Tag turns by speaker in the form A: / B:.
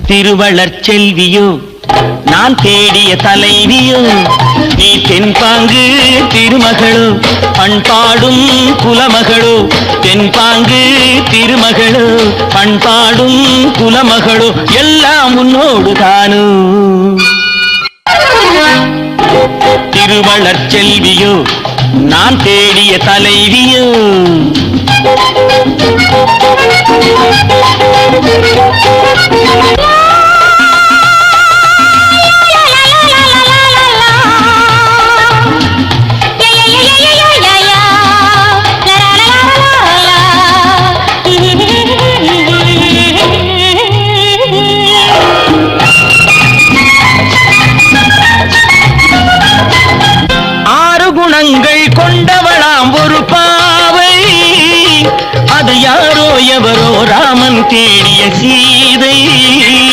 A: திருவளர் செல்வியோ நான் தேடிய தலைவியோ நீ தென்பாங்கு திருமகளோ பண்பாடும் குலமகளோ தென்பாங்கு திருமகளோ பண்பாடும் குலமகளோ எல்லாம் உன்னோடு தானோ திருவளர் செல்வியோ நான் தேடிய தலைவியோ
B: La